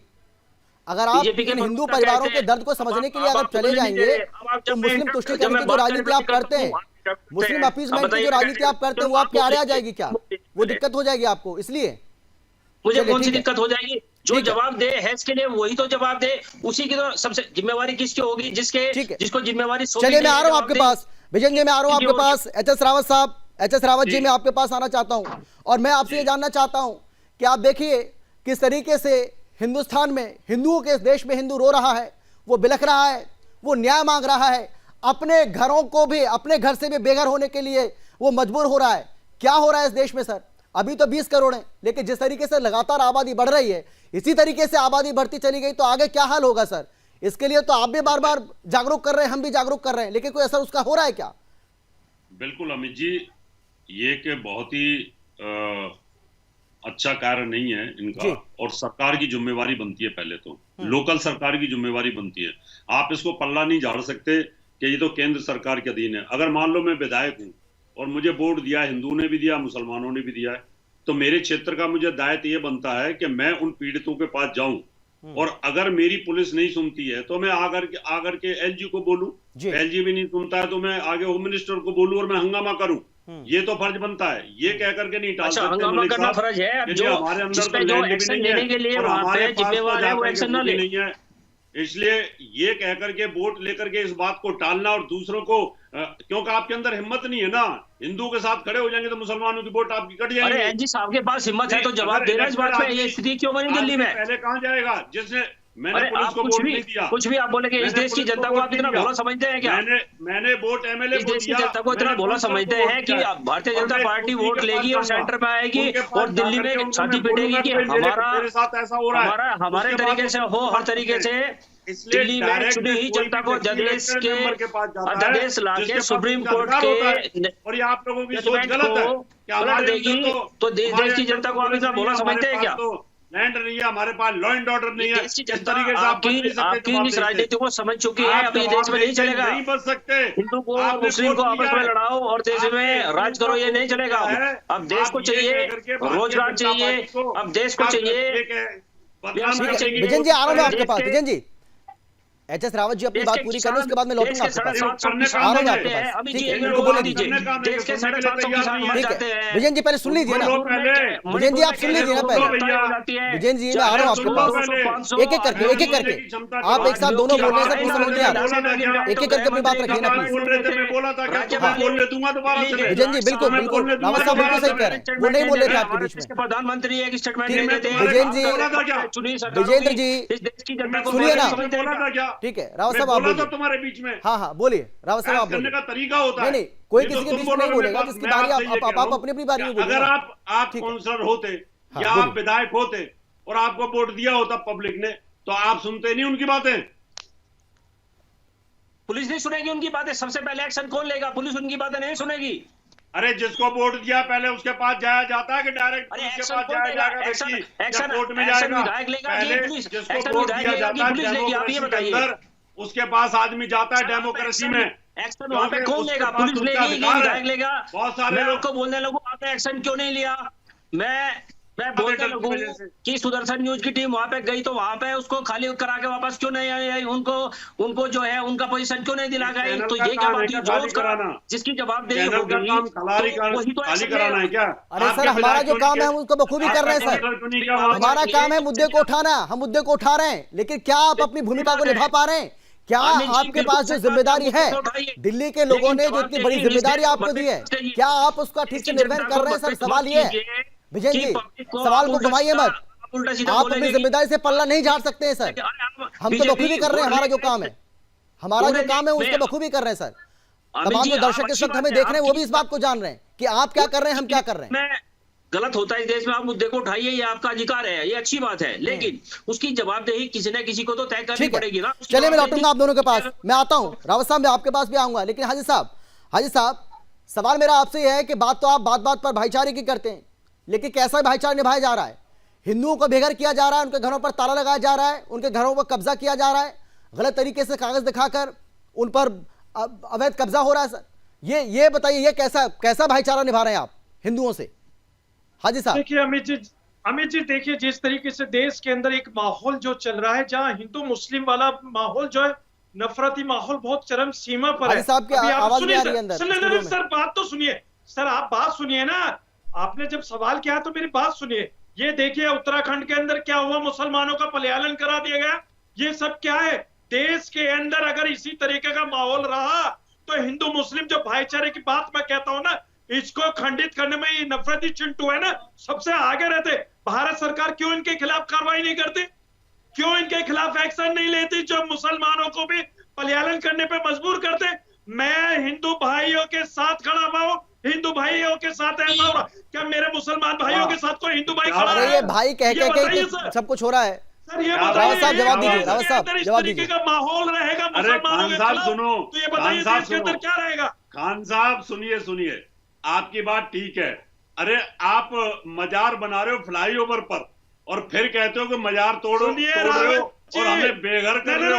अगर आप इन हिंदू परिवारों के दर्द को समझने के लिए अगर चले जाएंगे, तो मुस्लिम तुष्टिकरण की जो राजनीति आप करते हैं, मुस्लिम अपीजमेंट की जो राजनीति आप करते हैं, वो आपके आड़े आ जाएगी क्या? वो दिक्कत हो जाएगी आपको। इसलिए मुझे कौन सी दिक्कत हो जाएगी? जो जवाब दे है इसके लिए वही तो जवाब दे, उसी की तो सबसे जिम्मेवारी किसकी होगी? जिसको जिम्मेवारी। चलिए मैं आ रहा हूँ आपके पास, विजय जी मैं आ रहा हूँ आपके पास। एचएस रावत साहब, एचएस रावत जी मैं आपके पास आना चाहता हूँ, और मैं आपसे ये जानना चाहता हूँ कि आप देखिए किस तरीके से हिंदुस्तान में, हिंदुओं के इस देश में हिंदू रो रहा है, वो बिलख रहा है, वो न्याय मांग रहा है, अपने घरों को भी, अपने घर से भी बेघर होने के लिए वो मजबूर हो रहा है। क्या हो रहा है इस देश में सर? अभी तो 20 करोड़ है, लेकिन जिस तरीके से लगातार आबादी बढ़ रही है, इसी तरीके से आबादी बढ़ती चली गई तो आगे क्या हाल होगा सर? इसके लिए तो आप भी बार बार जागरूक कर रहे हैं, हम भी जागरूक कर रहे हैं, लेकिन कोई असर उसका हो रहा है क्या? बिल्कुल अमित जी, ये कि बहुत ही अच्छा कार्य नहीं है इनका, और सरकार की जिम्मेवारी बनती है, पहले तो लोकल सरकार की जिम्मेवारी बनती है। आप इसको पल्ला नहीं झाड़ सकते कि ये तो केंद्र सरकार के अधीन है। अगर मान लो मैं विधायक हूं और मुझे वोट दिया, हिंदुओं ने भी दिया, मुसलमानों ने भी दिया है, तो मेरे क्षेत्र का मुझे दायित्व ये बनता है कि मैं उन पीड़ितों के पास जाऊं, और अगर मेरी पुलिस नहीं सुनती है तो मैं आकर के एलजी को बोलूं, एलजी भी नहीं सुनता है तो मैं आगे होम मिनिस्टर को बोलूं और मैं हंगामा करूं। ये तो फर्ज बनता है, ये कह करके नहीं टाल सकते। हंगामा करना फर्ज है, अब जो हमारे अंदर जिस पे जो एक्शन लेने के लिए वहां पे जिम्मेवार है वो एक्शन ना ले। नहीं है, इसलिए ये कह करके वोट लेकर के इस बात को टालना और दूसरों को, क्योंकि आपके अंदर हिम्मत नहीं है ना, हिंदू के साथ खड़े हो जाएंगे तो मुसलमानों की वोट आपकी कट जाएगी। अरे एलजी साहब के पास हिम्मत है तो जवाब दे रहा है इस बात पे, ये स्थिति क्यों बनी दिल्ली में? पहले कहां जाएगा जिसने मैंने अरे पुलिस आप को वोट नहीं दिया, कुछ भी आप बोले कि इस देश की जनता को आप इतना भोला समझते हैं क्या? मैंने वोट एमएलए इस देश की जनता को इतना भोला समझते हैं कि भारतीय जनता पार्टी वोट लेगी और सेंटर पे आएगी और दिल्ली में छाती पीटेगी कि हमारे तरीके से हो, हर तरीके से दिल्ली में चुनी हुई जनता को अध्यादेश ला के सुप्रीम कोर्ट के और ये आप लोगों की सोच गलत है पलट देगी तो देश की जनता को आप इतना भोला समझते हैं क्या? लैंड नहीं है हमारे पास, लॉ एंड ऑर्डर नहीं है, इस तरीके से आपकी इस राजनीति को समझ चुकी है, अब ये देश में नहीं चलेगा। नहीं बच सकते, हिंदू को और मुस्लिम को आपस में लड़ाओ और देश में राज करो, ये नहीं चलेगा। अब देश को चाहिए रोजगार, चाहिए अब देश को चाहिए। विजन जी आ रहा हूं आपके पास। विजन जी, एचएस रावत जी अपनी बात पूरी कर लो, उसके बाद में लौटूंगा आपके पास। आ रहा हूं आपके पास, ठीक है, इनको बोले दीजिए। विजन जी पहले सुन लीजिए ना, विजन जी आप सुन लीजिए ना पहले। विजन जी मैं आ रहा हूं आपके पास, एक एक करके आप एक साथ दोनों बोल रहे हैं, सब समझ नहीं आ रहा, एक एक करके अपनी बात रखिए ना प्लीज। विजन जी बिल्कुल बिल्कुल, रावत साहब बिल्कुल सही कह रहे हैं, वो नहीं बोल रहे थे आपके बीच में। प्रधानमंत्री एक स्टेटमेंट दे देते हैं। विजेंद्र जी सुनिए ना, ठीक है रावत साहब आप बोलिए। तुम्हारे बीच में हाँ बोलिए रावत साहब आप बोलिए। का तरीका होता है, नहीं कोई किसी के बीच में नहीं बोलेगा, जिसकी बारी आप अपनी अपनी बारी में बोलिए। अगर आप काउंसलर होते या आप विधायक होते और आपको वोट दिया होता पब्लिक ने, तो आप सुनते नहीं उनकी बातें? पुलिस नहीं सुनेगी उनकी बातें, सबसे पहले एक्शन कौन लेगा? पुलिस उनकी बातें नहीं सुनेगी। अरे जिसको वोट दिया पहले उसके पास जाया जाता है कि डायरेक्ट उसके पास जाया जाएगा? एक्शन कोर्ट में जाएगा विधायक लेगा, पहले जिसको वोट दिया जाता है डेमोक्रेसी के अंदर, उसके पास आदमी जाता है डेमोक्रेसी में। एक्शन वहाँ पे कौन लेगा? पुलिस लेगी, विधायक लेगा? बहुत सारे लोग को बोलने लगूं आपने एक्शन क्यों नहीं लिया? मैं बोलने लगूं कि सुदर्शन न्यूज की टीम वहां पे गई तो वहां पे उसको खाली करा के वापस क्यों नहीं आई? उनको जो है उनका पोजीशन क्यों नहीं दिला गई? तो ये क्या बात है? कराना जिसकी जवाबदेही होगी खाली कराना है क्या? अरे सर हमारा जो काम है हम उसको बखूबी कर रहे हैं सर, हमारा काम है मुद्दे को उठाना, हम मुद्दे को उठा रहे हैं, लेकिन क्या आप अपनी भूमिका को निभा पा रहे हैं? क्या आपके पास जो जिम्मेदारी है, दिल्ली के लोगों ने जो इतनी बड़ी जिम्मेदारी आपको दी है, क्या आप उसका ठीक से निर्वहन कर रहे हैं? सर सवाल ये है विजय जी, सवाल को घुमाइए मत, आप अपनी जिम्मेदारी से पल्ला नहीं झाड़ सकते हैं सर। हम तो बखूबी कर रहे हैं, हमारा जो काम है, हमारा जो काम है उसको बखूबी कर रहे हैं सर। तमाम जो दर्शक इस वक्त हमें देख रहे हैं वो भी इस बात को जान रहे हैं कि आप क्या कर रहे हैं, हम क्या कर रहे हैं। गलत होता है इस देश में, आप मुद्दे को उठाइए, ये आपका अधिकार है, ये अच्छी बात है, लेकिन उसकी जवाबदेही किसी न किसी को तो तय करनी पड़ेगी ना। चलिए मैं लौटूंगा आप दोनों के पास, मैं आता हूं रावत साहब, मैं आपके पास भी आऊंगा, लेकिन हाजी साहब सवाल मेरा आपसे यह है कि बात तो आप बात पर भाईचारे की करते हैं, लेकिन कैसा भाईचारा निभाया जा रहा है? हिंदुओं को बेघर किया जा रहा है, उनके घरों पर ताला लगाया जा रहा है, उनके घरों पर कब्जा किया जा रहा है, गलत तरीके से कागज दिखाकर उन पर अवैध कब्जा हो रहा है सर। ये बताइए, ये कैसा भाईचारा निभा रहे हैं आप हिंदुओं से? हाजी साहब देखिए अमित जी देखिए, जिस तरीके से देश के अंदर एक माहौल जो चल रहा है, जहां हिंदू मुस्लिम वाला माहौल जो है, नफरती माहौल बहुत चरम सीमा पर है। साहब की आवाज नहीं आ रही अंदर। सर बात तो सुनिए, सर आप बात सुनिए ना, आपने जब सवाल किया तो मेरी बात सुनिए। ये देखिए उत्तराखंड के अंदर क्या हुआ, मुसलमानों का पलायन करा दिया गया, ये सब क्या है? देश के अंदर अगर इसी तरीके का माहौल रहा तो हिंदू मुस्लिम जो भाईचारे की बात मैं कहता हूं ना, इसको खंडित करने में ये नफरती चिंटू है ना, सबसे आगे रहते। भारत सरकार क्यों इनके खिलाफ कार्रवाई नहीं करती? क्यों इनके खिलाफ एक्शन नहीं लेती जो मुसलमानों को भी पलायन करने पे मजबूर करते? मैं हिंदू भाइयों के साथ खड़ा हुआ हूं, हिंदू भाइयों के साथ ऐसा हो रहा, क्या मेरे मुसलमान भाइयों के साथ कोई हिंदू भाई खड़ा अरे है? ये भाई कह ये के बताइए कि सर। सब कुछ हो रहा है। सर ये रावत बताइए, साहब जवाब दीजिए, रावत देश के साहब अंदर इस जवाब तरीके दीजिए। का माहौल रहेगा अरे मुसलमानों खान के साहब खिलाफ, सुनो, तो ये बताइए खान साहब देश के अंदर सुनो। क्या रहेगा? खान साहब सुनिए सुनिए, आपकी बात ठीक है। अरे आप मजार बना रहे हो फ्लाईओवर पर और फिर कहते हो कि मजार तोड़ रहे हो और हमें बेघर कर रहे हो।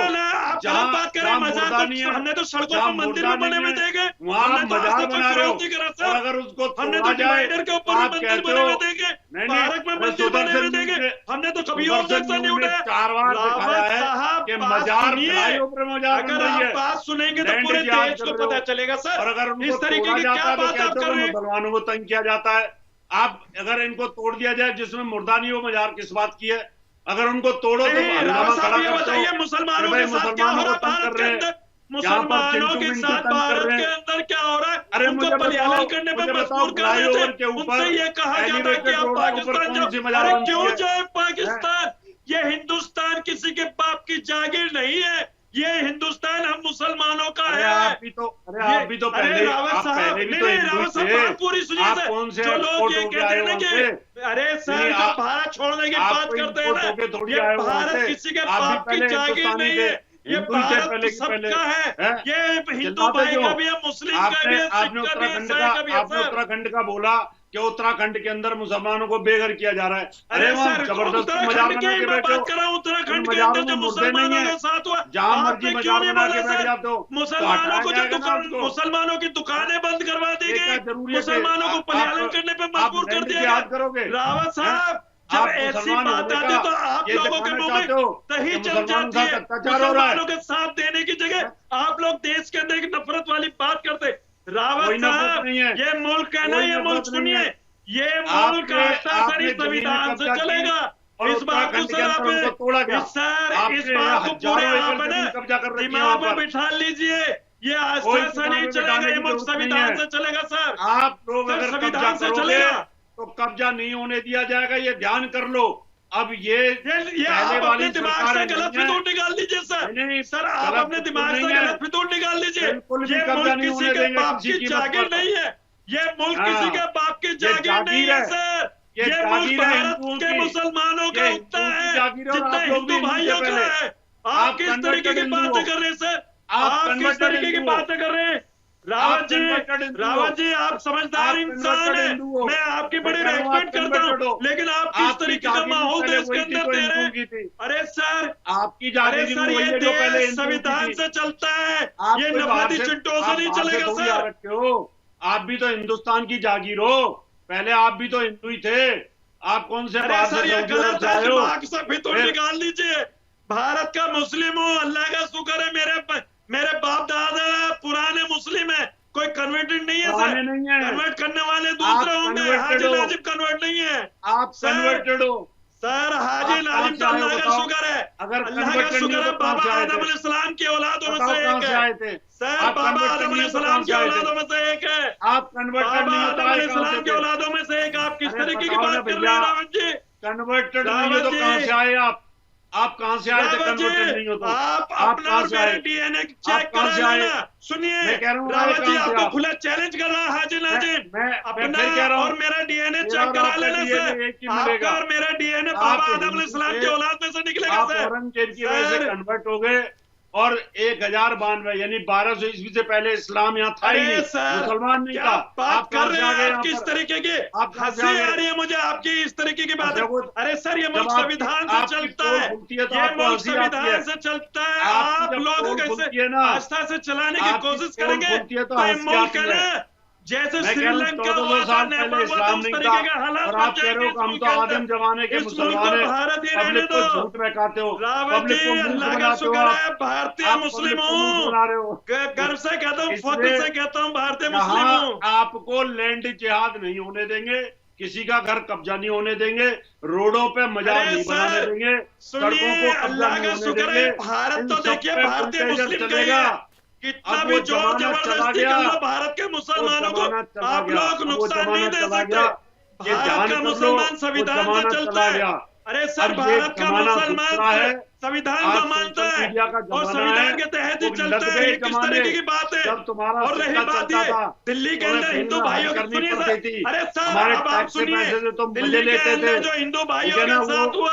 जहाँ बात करें मजार को, हमने तो सड़कों पर मंदिर में बने हुए देखे, वहाँ मजार बना रहे हो और अगर उसको हमने तोड़ा तो जाए डिवाइडर के ऊपर आप मंदिर कहते बने हुए हो देखे, नहीं पार्क में मंदिर बने हुए देखे, हमने तो कभी ऑब्जेक्शन नहीं उठाया। 4 बार दिखाया है कि मजार फ्लाईओवर मजार बन अगर रही आप है। बात सुनेंगे तो लैंड पूरे जिहाद देश कर को रहे हो। पता चलेगा सर। और अगर उनको इस तरीके तोड़ा की जाता क्या है तो बात आप कहते कर हो रहे कि हैं? मुसलमानों को तंग किया जाता है। आप अगर इनको तोड़ दिया जाए जिसमें मुर्दा नहीं हो, मजार किस बात की है? अगर उनको तोड़ो तो हंगामा खड़ा करते बताइए मुसलमानों के साथ क्या हो रहा है भारत के अंदर? मुसलमानों के साथ भारत के अंदर क्या हो रहा है? अरे उनको बलियान करने पे मजबूर कर रहे थे। उनसे ये कहा जाता है कि आप पाकिस्तान जाओ। अरे क्यों जाए पाकिस्तान? ये हिंदुस्तान किसी के बाप की जागीर नहीं है, ये हिंदुस्तान हम मुसलमानों का है। आप भी तो पहले रावत साहब पूरी सुनिए सर, जो लोग ये कहते हैं ना कि अरे सर जो भारत छोड़ने की बात करते हैं ना, ये भारत किसी के बाप की जागीर नहीं है, ये भारत सबका है, ये हिंदू भाई का भी है, मुस्लिम का भी है, सिख का भी है, ईसाई का भी है। आपने उत्तराखंड का बोला कि उत्तराखंड के अंदर मुसलमानों को बेघर किया जा रहा है। अरे वहाँ सर जबरदस्त मजार बना के बैठे हो। बात कर रहा हूँ, उत्तराखंड के अंदर जो मुसलमानों के साथ हुआ, जहाँ मर्जी मजार बना के बैठ जाते हो। मुसलमानों को जो मुसलमानों की दुकानें बंद करवा दी गई, मुसलमानों को पलायन करने पे मजबूर कर दिया गया। रावत साहब जब ऐसी बात आती है तो आप लोगों के मुंह में दही चल जाती है। मुसलमानों के साथ देने की जगह आप लोग देश के अंदर एक नफरत वाली बात करते। रावत साहब ये मुल्क है ना, ये मुल्क सुनिए, ये मुल्क आस्था संविधान से चलेगा। इस बात को सर आप इस बात को पूरे आप ना दिमाग में बिठा लीजिए, ये आस्था से नहीं चलेगा, ये मुल्क संविधान से चलेगा सर। आप लोग अगर संविधान से चलेगा तो कब्जा नहीं होने दिया जाएगा, ये ध्यान कर लो। अब ये आप अपने दिमाग से गलत फितूर निकाल दीजिए सर। सर आप अपने दिमाग से गलत फितूर निकाल दीजिए। ये मुल्क किसी के बाप की जागीर नहीं है, ये मुल्क किसी के बाप की जागीर नहीं है सर। ये मुल्क भारत के मुसलमानों का उतना है जितना हिंदू भाइयों का है। आप किस तरीके की बातें कर रहे हैं सर? आप किस तरीके की बातें कर रहे हैं? रावत जी आप समझदार इंसान है, मैं आपकी बड़ी रेस्पेक्ट करता हूँ, लेकिन आप किस तरीके का माहौल देश के अंदर दे रहे हैं? अरे सर आपकी अरे सर ये देश संविधान से चलता है, ये नफरती चिट्टों से नहीं चलेगा सर। आप भी तो हिंदुस्तान की जागीर हो, पहले आप भी तो हिंदू ही थे। आप कौन से सर ये गलत है, दिमाग से फितूर निकाल लीजिए। भारत का मुस्लिम हूँ, अल्लाह का शुक्र है, मेरे बाप दादा पुराने मुस्लिम है, कोई कन्वर्टेड नहीं है सर। कन्वर्ट करने वाले दूसरे होंगे, हाजी नाजिम कन्वर्ट नहीं है। आप कन्वर्टेड हो सर, हाजी नाजिम तो अल्लाह का शुक्र है, अल्लाह का शुक्र है, बाबा आदम अलैहिस्सलाम की औलादों में से एक है सर। बाबा आदम अलैहिस्सलाम की औलादों में से एक है, आप कन्वर्टेड बाबा आदम अलैहिस्सलाम की औलादों में से एक। आप किस तरीके की बात कर रहे हैं रावत जी? कन्वर्टेड नहीं हो तो कहां से आए आप कहां से आए थे? कन्वर्टेड नहीं हो तो आप अपना और मेरे डीएनए चेक करा लेना। सुनिए रावत जी आपको खुला चैलेंज कर रहा है हाजी नाजिम, अपना और मेरा डीएनए चेक करा लेना सर। आपका और मेरा डीएनए बाबा आदम अलैहिस्सलाम की औलाद में से निकलेगा सर। औरंगजेब की वजह से कन्वर्ट हो गए और 1092 यानी 1200 ईस्वी से पहले इस्लाम यहाँ था ही नहीं, मुसलमान नहीं था। बात कर रहे हैं आप किस तरीके की? हंसी आ रही है मुझे आपकी इस तरीके की बात। अरे सर ये मुल्क संविधान से चलता है, ये मुल्क संविधान से चलता है। आप लोग कैसे आस्था से चलाने की कोशिश करेंगे तो ये मुल्क है ना जैसे श्रीलंका हुआ था, नेपाल हुआ था, उस तरीके का हालात बन जाएंगे। हम तो आदिम जमाने के मुसलमान हैं, भारत ही रहने पब्लिक को झूठ महकाते हो, रावत जी अल्लाह का शुक्र है भारतीय मुस्लिम हूँ, गर्व से कहता हूँ, फख्र से कहता हूँ भारतीय मुस्लिम हूँ। आपको लैंड जिहाद नहीं होने देंगे, किसी का घर कब्जा नहीं होने देंगे, रोडों पे मजार नहीं बनाने देंगे, सड़कों को अल्लाह का शुक्र है भारत तो देखिए भारतीय मुस्लिम का कितना भी जोर जबरदस्ती कर लो भारत के मुसलमानों को आप लोग नुकसान नहीं दे सकते। भारत का मुसलमान संविधान से चलता है, अरे सर, भारत का मुसलमान संविधान को मानता है और संविधान के तहत ही चलता है। ये किस तरीके की बात है? और रही बात ये दिल्ली के अंदर हिंदू भाइयों की, सुनिए सर, अरे सर अब आप सुनिए, दिल्ली के अंदर जो हिंदू भाइयों के साथ हुआ,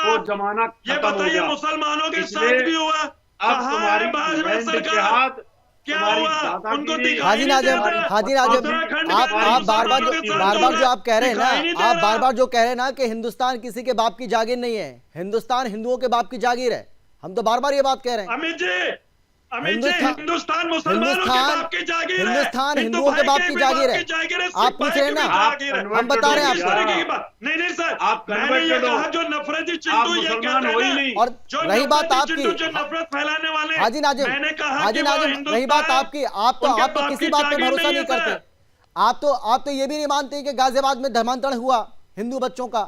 ये बताइए मुसलमानों के साथ भी हुआ? कहाँ है भाजपा सरकार? क्या हुआ उनको? हाजी नाजिम, आप बार बार जो आप कह रहे हैं ना, आप बार बार जो कह रहे हैं ना कि हिंदुस्तान किसी के बाप की जागीर नहीं है, हिंदुस्तान हिंदुओं के बाप की जागीर है। हम तो बार बार ये बात कह रहे हैं। अमित जी, हिंदुस्तान मुसलमानों के बाप की जागीर है, हिंदुस्तान हिंदुओं के बाप की जागीर है। आप पूछ रहे हैं ना, हम बता रहे हैं आपको। नहीं सर, मैंने ये कहा जो नफरती चिंटू ये कहते हैं, और रही बात आपकी, जो नफरत फैलाने वाले, हाजी नाजिम, मैंने कहा हाजी नाजिम, रही बात आपकी, आप तो किसी बात पे भरोसा नहीं करते। आप तो ये भी नहीं मानते कि गाजियाबाद में धर्मांतरण हुआ हिंदू बच्चों का,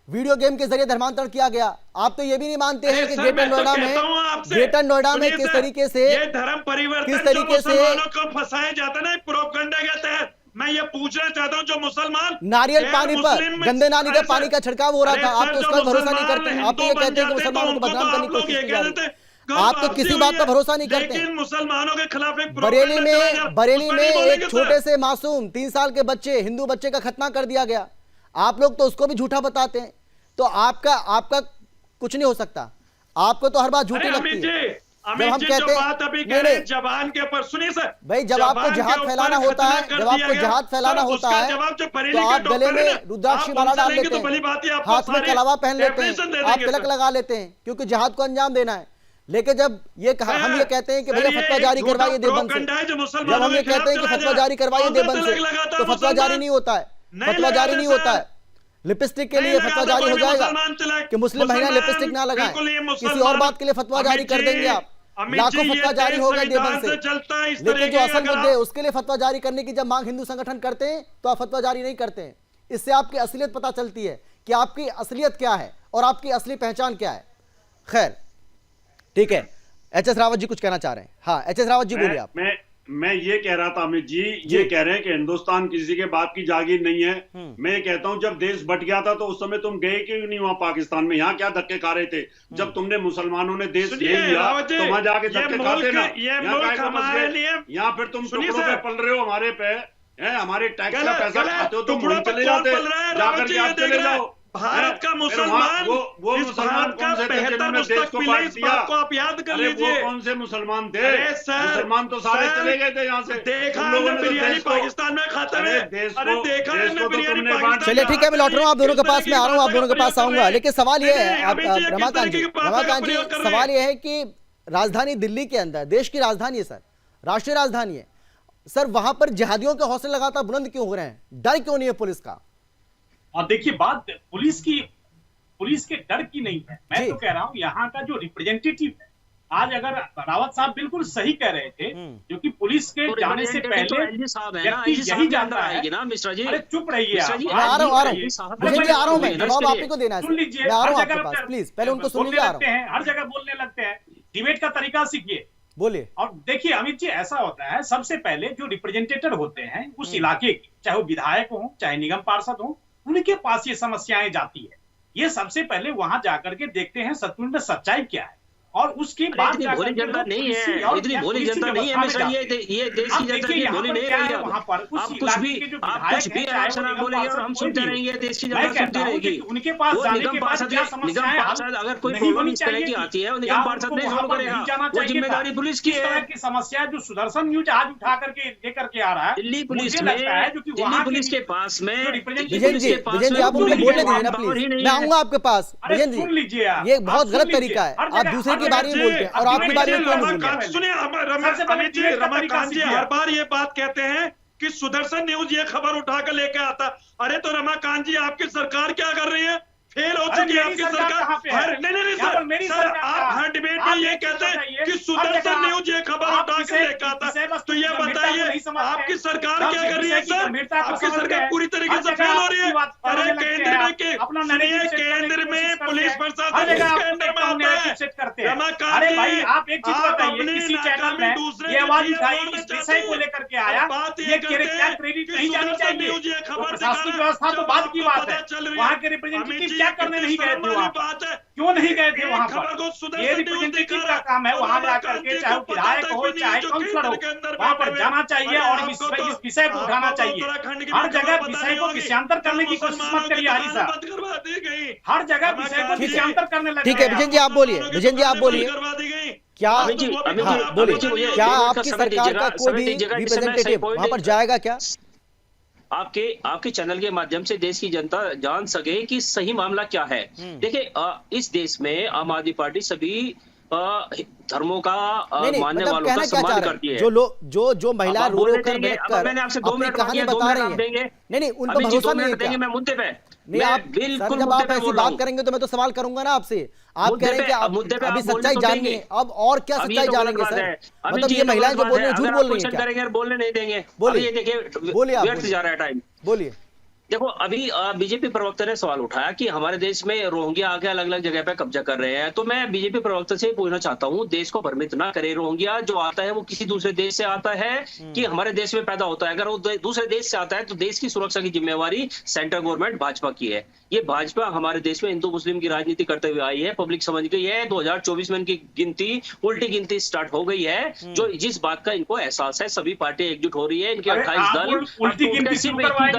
वीडियो गेम के जरिए धर्मांतरण किया गया। आप तो ये भी नहीं मानते हैं कि ग्रेटर नोएडा में किस तरीके से धर्म परिवर्तन, किस तरीके से को फंसाया जाता है प्रोपेगेंडा के तहत। मैं ये पूछना चाहता हूँ, जो मुसलमान नारियल पानी पर, गंदे नाली का पानी का छिड़काव हो रहा था, आप तो उसका भरोसा नहीं करते। आप तो ये कहते हैं कि मुसलमानों को बदनाम करने की कोशिश की जा रही है। आप तो किसी बात का भरोसा नहीं करते। मुसलमानों के खिलाफ बरेली में एक छोटे से मासूम 3 साल के बच्चे, हिंदू बच्चे का खतना कर दिया गया। आप लोग तो उसको भी झूठा बताते हैं। तो आपका कुछ नहीं हो सकता। आपको तो हर बात झूठी लगती है। जब हम कहते हैं जबान के ऊपर, सुनिए सर भाई, जब आपको जहाद फैलाना होता है, तो आप गले में रुद्राक्षी माला डाल लेते हैं, हाथ में कलावा पहन लेते हैं, आप तिलक लगा लेते हैं, क्योंकि जहाद को अंजाम देना है। लेकिन जब हम ये कहते हैं कि भैया फतवा जारी करवाइए देवबंद से, जब हम ये कहते हैं कि फतवा जारी करवाइए देवबंद से, तो फतवा जारी नहीं होता है, फतवा जारी नहीं होता है। लिपस्टिक के लिए फतवा जारी हो जाएगा कि मुस्लिम महिला लिपस्टिक ना लगाएं, किसी और बात के लिए फतवा जारी कर देंगे आप, लाखों फतवा जारी हो गए देवबंद से। लेकिन जो असल मुद्दे है उसके लिए फतवा जारी करने की जब मांग हिंदू संगठन करते हैं तो आप फतवा जारी नहीं करते हैं। इससे आपकी असलियत पता चलती है कि आपकी असलियत क्या है और आपकी असली पहचान क्या है। खैर ठीक है, एच.एस. रावत जी कुछ कहना चाह रहे हैं। हाँ एच.एस. रावत जी बोलिए आप। मैं ये कह रहा था अमित जी, ये कह रहे हैं कि हिंदुस्तान किसी के बाप की जागीर नहीं है। मैं ये कहता हूँ, जब देश बट गया था तो उस समय तुम गए क्यों नहीं वहां पाकिस्तान में? यहाँ क्या धक्के खा रहे थे? जब तुमने मुसलमानों ने देश ले लिया तो वहां जाके धक्के खाते ना। यहाँ फिर तुम टुकड़ों पे पल रहे हो हमारे पे, हमारे टैक्स का पैसा खाते हो, तुम वहीं चले जाते, जाकर के आप चले जाओ। भारत का मुसलमान, वो मुसलमान कौन से थे जिन्होंने देश को बांट दिया? को आप याद कर लीजिए, वो कौन से मुसलमान थे? मुसलमान तो सारे चले गए थे यहाँ से। देखा बिरयानी पाकिस्तान में खाता है, अरे देखा बिरयानी। चलिए ठीक है, मैं लौट रहा हूँ आप दोनों के पास में आ रहा हूँ, आप दोनों के पास आऊंगा। लेकिन सवाल ये है रमाकांत जी, सवाल ये है कि राजधानी दिल्ली के अंदर, देश की राजधानी है सर, राष्ट्रीय राजधानी है सर, वहां पर जिहादियों के हौसले लगातार बुलंद क्यों हो रहे हैं? डर क्यों नहीं है पुलिस का? और देखिए, बात पुलिस के डर की नहीं है। मैं तो कह रहा हूं यहाँ का जो रिप्रेजेंटेटिव है, आज अगर रावत साहब बिल्कुल सही कह रहे थे, जो कि पुलिस के जाने से पहले व्यक्ति यही जानता है ना। मिश्रा जी, अरे चुप रहिए, आ रहा हूँ मैं, जवाब आप ही को देना है। सुन लीजिए, हर जगह प्लीज पहले उनको सुन लीजिए। हर जगह बोलने लगते हैं, डिबेट का तरीका सीखिए, बोलिए। और देखिए अमित जी, ऐसा होता है, सबसे पहले जो रिप्रेजेंटेटिव होते हैं उस इलाके के, चाहे वो विधायक हो चाहे निगम पार्षद हो, उनके पास ये समस्याएं जाती है। ये सबसे पहले वहां जाकर के देखते हैं सचमुच में सच्चाई क्या है, और उसके बाद भोली जनता नहीं है, इतनी भोली जनता नहीं है। ये देश की जनता की भोली नहीं रही है। वहां पर आप कुछ भी आलोचना बोलेंगे और हम सुनते रहेंगे, देश की जनता सुनती रहेगी। उनके पास निगम पार्षद अगर कोई प्रॉब्लम इस तरह की आती है, निगम पार्षद नहीं सॉल्व करेगा, वो जिम्मेदारी पुलिस की है। की समस्या जो सुदर्शन न्यूज आज उठा करके लेकर के आ रहा है दिल्ली पुलिस में, दिल्ली पुलिस के पास में, विजय जी आप उनको बोलने दीजिए ना प्लीज, मैं आऊंगा आपके पास। विजय जी, सुन लीजिए, ये बहुत गलत तरीका है, आप दूसरे के बारे में बोलते हैं और आपके बारे में क्यों नहीं बोलते? सुनिए रमाकांत जी हर बार ये बात कहते हैं कि सुदर्शन न्यूज ये खबर उठा कर लेके आता। अरे तो रमाकांत जी, आपकी सरकार क्या कर रही है? फेल हो चुकी है आपकी सरकार। नहीं सर, आप हर डिबेट में ये कहते हैं कि सुदर्शन न्यूज ये खबर उठा कर लेके आता। तो ये बताइए आपकी सरकार क्या कर रही है सर? आपकी सरकार पूरी तरीके से फेल हो रही है। अरे केंद्र में अपना केंद्र में पुलिस प्रशासन करते हैं। अरे भाई आप एक चीज बताइए, किसी चैनल में ये आवाज उठाई इस विषय को लेकर के आया, ये क्या क्रेडिट नहीं जानी चाहिए? प्रशासनिक व्यवस्था तो बाद की बात है, वहाँ के रिप्रेजेंटेटिव क्या करने नहीं गए थे? वहाँ क्यों नहीं गए थे? वहाँ पर ये रिप्रेजेंटेटिव का काम है, वहाँ जाकर के चाहे विधायक हो चाहे काउंसलर हो, वहाँ पर जाना चाहिए और इस विषय को उठाना चाहिए। हर जगह विषय को विषयांतर करने की कोशिश मत करिए हरी साहब, हर जगह विषय को विषयांतर करने लगे। ठीक है विजय जी आप बोलिए, विजय जी आप बोलिए, क्या बोलिए, क्या आपकी सरकार का कोई भी रिप्रेजेंटेटिव वहाँ पर जाएगा क्या? आपके चैनल के माध्यम से देश की जनता जान सके कि सही मामला क्या है। देखिए इस देश में आम आदमी पार्टी सभी धर्मों का मानने वालों का सम्मान करती है। जो महिला रो रो कर बैठकर मैंने आपसे 2 मिनट कहानी बता रही है, नहीं उन पर भरोसा नहीं है। मैं मुद्दे पे नहीं आप बिल्कुल जब आप ऐसी बात करेंगे तो मैं तो सवाल करूंगा ना आपसे। आप कह रहे हैं कि अभी सच्चाई जाननी है, अब और क्या सच्चाई जानेंगे सर? मतलब ये महिलाएं जो बोल रही है झूठ बोल रही है क्या? बोलने नहीं देंगे। बोलिए, देखिए बोलिए, व्यर्थ जा रहा है टाइम। बोलिए। देखो अभी बीजेपी प्रवक्ता ने सवाल उठाया कि हमारे देश में रोहिंग्या आके अलग अलग जगह पे कब्जा कर रहे हैं, तो मैं बीजेपी प्रवक्ता से पूछना चाहता हूँ, देश को भ्रमित ना करे। रोहिंग्या जो आता है वो किसी दूसरे देश से आता है कि हमारे देश में पैदा होता है? अगर वो दूसरे देश से आता है तो देश की सुरक्षा की जिम्मेवारी सेंट्रल गवर्नमेंट भाजपा की है। ये भाजपा हमारे देश में हिंदू मुस्लिम की राजनीति करते हुए आई है, पब्लिक समझ गई है। 2024 में इनकी गिनती उल्टी गिनती स्टार्ट हो गई है, जो जिस बात का इनको एहसास है। सभी पार्टी एकजुट हो रही है, इनके 28 दल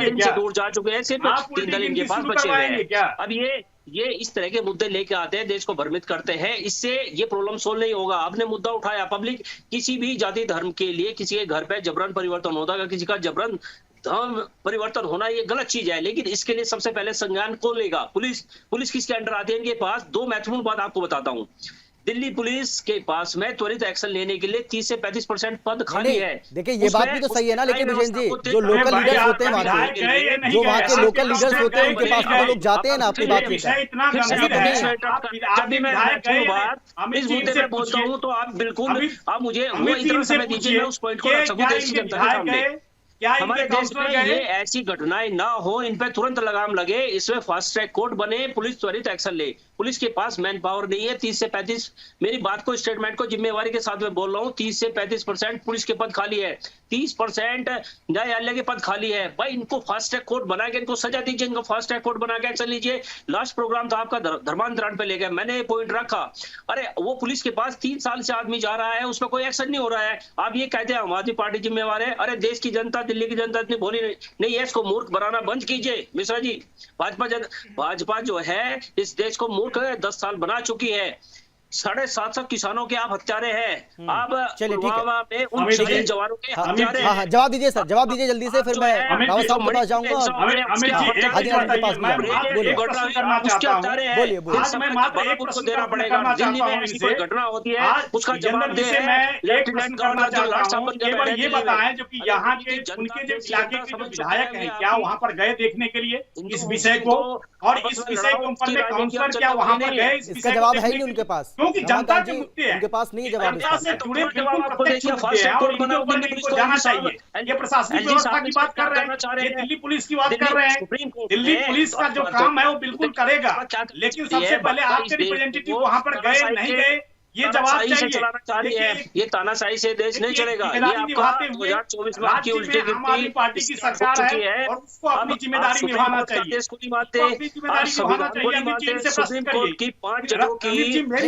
इनसे दूर जा चुके हैं, सिर्फ 3 दल इनके पास बचे हुए हैं। अब ये इस तरह के मुद्दे लेके आते हैं, देश को भ्रमित करते हैं, इससे ये प्रॉब्लम सोल्व नहीं होगा। आपने मुद्दा उठाया पब्लिक, किसी भी जाति धर्म के लिए किसी के घर पे जबरन परिवर्तन होता है, किसी का जबरन धर्म परिवर्तन होना ये गलत चीज है, लेकिन इसके लिए सबसे पहले संज्ञान कौन लेगा? पुलिस किसके अंडर आती है? इनके पास 2 महत्वपूर्ण बात आपको बताता हूँ। दिल्ली पुलिस के पास में त्वरित एक्शन लेने के लिए 30 से 35% पद खाली है। देखिए ये बात भी तो सही है ना, लेकिन विजय जी जो लोकल लीडर्स होते हैं वहाँ के, जो वहाँ के लोकल लीडर्स होते हैं उनके पास तो लोग जाते हैं ना अपनी बात लेकर। जब भी मैं इस मुद्दे पे बोलता हूँ तो आप बिल्कुल आप मुझे वो इतना समय दीजिए, मैं उस पॉइंट को रख सकूं देश की जनता के सामने। हमारे देश में ये ऐसी घटनाएं ना हो, इन पे तुरंत लगाम लगे, इसमें फास्ट ट्रैक कोर्ट बने, पुलिस त्वरित एक्शन ले। पुलिस के पास मैन पावर नहीं है। 30 से 35, मेरी बात को स्टेटमेंट को जिम्मेवारी के साथ में बोल रहा हूँ, 30 से 35% पुलिस के पद खाली है, 30% न्यायालय के पद खाली है। भाई इनको फास्ट ट्रैक कोर्ट बना के इनको सजा दीजिए, इनको फास्ट ट्रैक कोर्ट बना के एक्शन लीजिए। लास्ट प्रोग्राम था आपका धर्मांतरण पे लेकर, मैंने ये पॉइंट रखा। अरे वो पुलिस के पास 3 साल से आदमी जा रहा है, उसमें कोई एक्शन नहीं हो रहा है। आप ये कहते हैं आम आदमी पार्टी जिम्मेवार है। अरे देश की जनता, दिल्ली की जनता इतनी भोली नहीं है, इसको मूर्ख बनाना बंद कीजिए मिश्रा जी। भाजपा जो है इस देश को मूर्ख 10 साल बना चुकी है। 750 किसानों के आप हत्यारे हैं। आप पुलवामा में उन शहीद जवानों के हत्यारे हैं। जवाब दीजिए सर, जवाब दीजिए जल्दी से, फिर मैं रावत साहब के पास जाऊंगा। देना पड़ेगा। दिल्ली में ऐसी कोई घटना होती है उसका जवाब दे। ये बताएं जो कि यहाँ के उनके जो इलाके के जो विधायक हैं, क्या वहाँ पर गए देखने के लिए इस विषय को, और इस विषय को ऊपर काउंसलर क्या वहाँ पर गए? इसका जवाब है ही नहीं उनके पास, क्योंकि जनता के मुद्दे हैं, उनके पास नहीं है जवाब। जनता से जुड़े बिल्कुल प्रत्यक्ष मुद्दे हैं और इनके ऊपर इनको जाना चाहिए। ये प्रशासनिक व्यवस्था की बात कर रहे हैं, ये दिल्ली पुलिस की बात कर रहे हैं। दिल्ली पुलिस का जो काम है वो बिल्कुल करेगा, लेकिन सबसे पहले आपके रिप्रेजेंटेटिव वहाँ पर गए नहीं गए, ये जवाब चाहिए। चलाना चाह रही है, ये तानाशाही से देश नहीं चलेगा। ये आपका 2024 में आपकी उल्टी गिनती पार्टी की सरकार है और उसको अपनी जिम्मेदारी निभाना चाहिए। सुप्रीम कोर्ट की 5 जजों की